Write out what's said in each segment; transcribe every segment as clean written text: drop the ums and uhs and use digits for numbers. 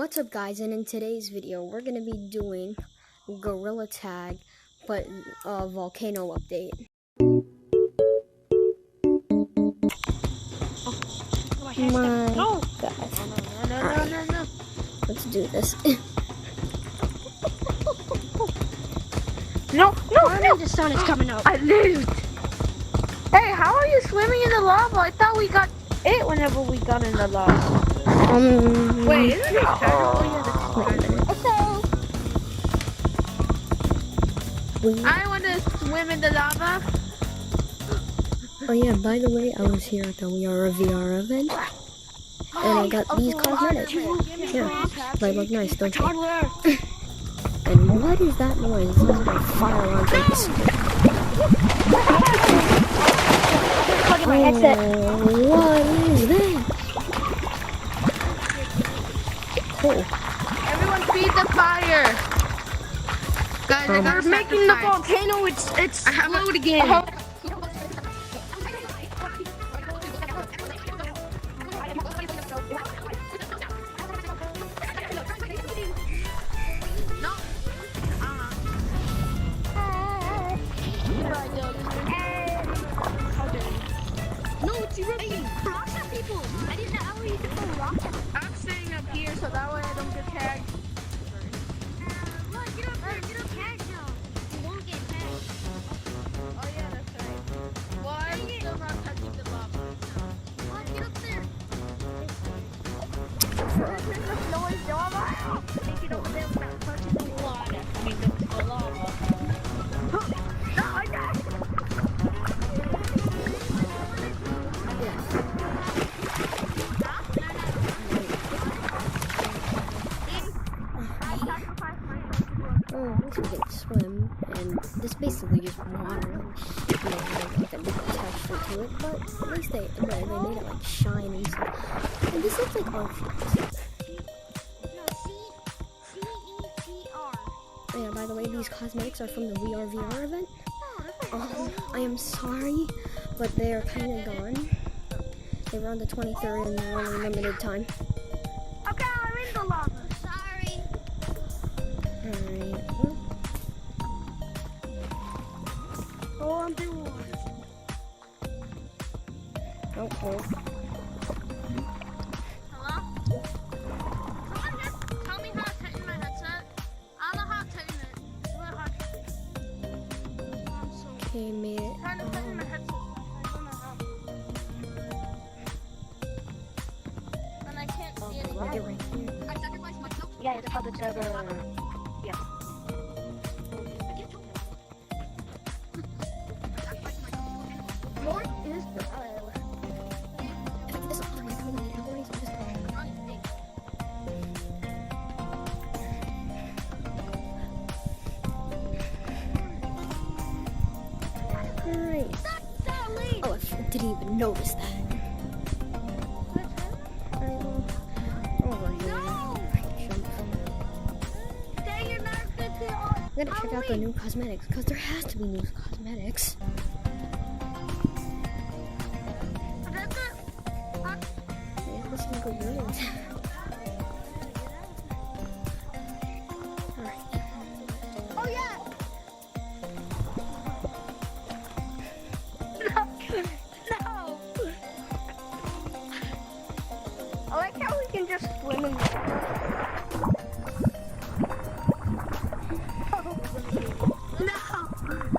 What's up guys, and in today's video we're going to be doing gorilla tag but volcano update. My God. No. Let's do this. No. The sun is coming up. I lived. Hey, how are you swimming in the lava? I thought we got it whenever we got in the lava. Wait, isn't it terrible? I want to swim in the lava. Oh yeah, by the way, I was here at the We Are a VR event, and I got these cosmetics. Yeah, they look nice, don't you? And what is that noise? It sounds like fire alarm things. My headset. What is that? Cool. Everyone feed the fire. Guys, I gotta We're making the volcano explode again. No, it's erupting. Rocks at people. I didn't know how you could throw rocks at people. I'm staying up here so that way I don't get tagged. Look, get up there. Get up there. You won't get tagged. Oh yeah, that's right. Well, I'm still not touching the lava. Look, get up there. There's no lava. Take it over there without touching the water. The lava. No, I got it. Oh, at least we can swim, and this basically just water. You know, like a different texture to it, but at least they made it like shiny and stuff. And this looks like art fields. No, C-E-T-R. Oh yeah, by the way, these cosmetics are from the We Are VR event. Oh, I am sorry, but they are kind of gone. They were on the 23rd and they're only limited time. okay, I'm in the lava. Sorry. Alright. Oh, I'm doing one. Oh. Hello? Someone just tell me how to tighten my headset. I don't know how to tighten it. It's really hard. I'm so Okay, made it. trying to tighten my headset. I don't know how. And I can't see anything. Like it right here. I sacrificed myself. Yeah, it's called the server. Yeah. More is Alright. Oh, I didn't even notice that. Over here. I gotta check out the new cosmetics, because there has to be new cosmetics. Yeah, this is good news. Alright. Oh yeah. No. I like how we can just swim in there.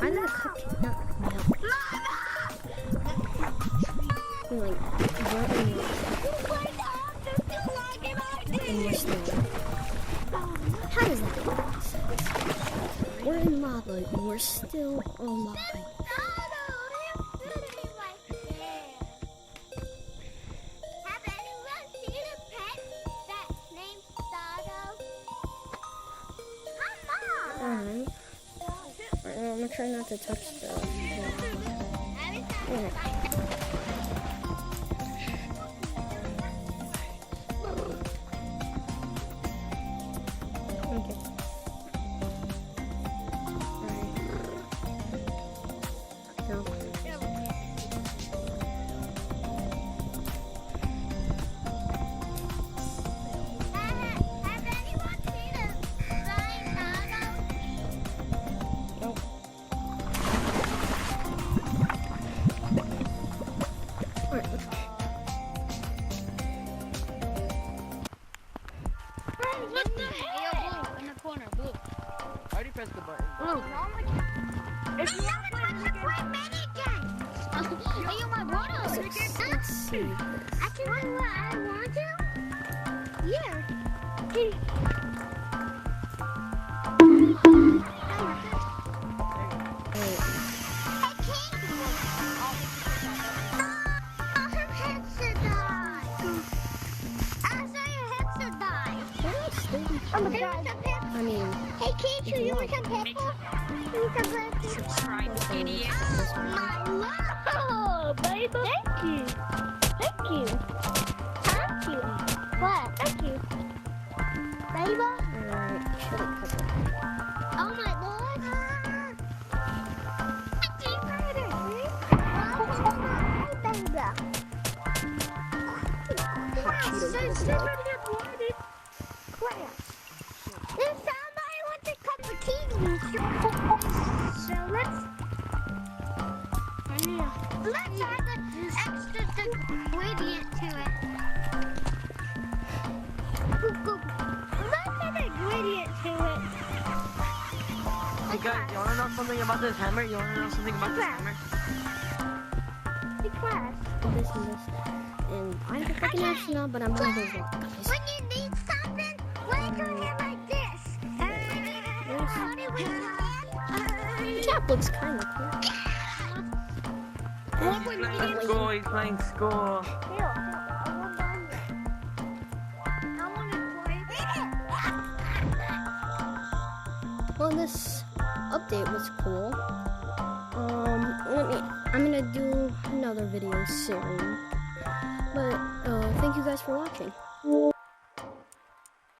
I need a cupcake, not milk. Like, we're in and we're still. How does that make sense? We're in lava and we're still alive. Alright. I'm gonna try not to touch the lava. Yeah. Okay. Alright. Go. press the button. Blue. If you want to play this game, Hey, yo, my brother. Let's see. I can do what I want to. Yeah. I mean, hey, Keisha, you want some pepper? Subscribe, idiot. My love, baby. Thank you. Thank you. Thank you. What? Thank you. Baby? alright, shut up, Pepper. Oh my lord. There's somebody wants a cup of tea. So let's add an extra ingredient to it. Let's add an ingredient to it. Hey guys, you wanna know something about this hammer? You wanna know something about this hammer? Class. This and this. And I'm the fucking astronaut, but I'm one of those guys. When you need something, wave your hand like this. The cap looks kind of cool. He's playing school, he's playing school. Well, this update was cool. I'm gonna do another video soon. But, thank you guys for watching.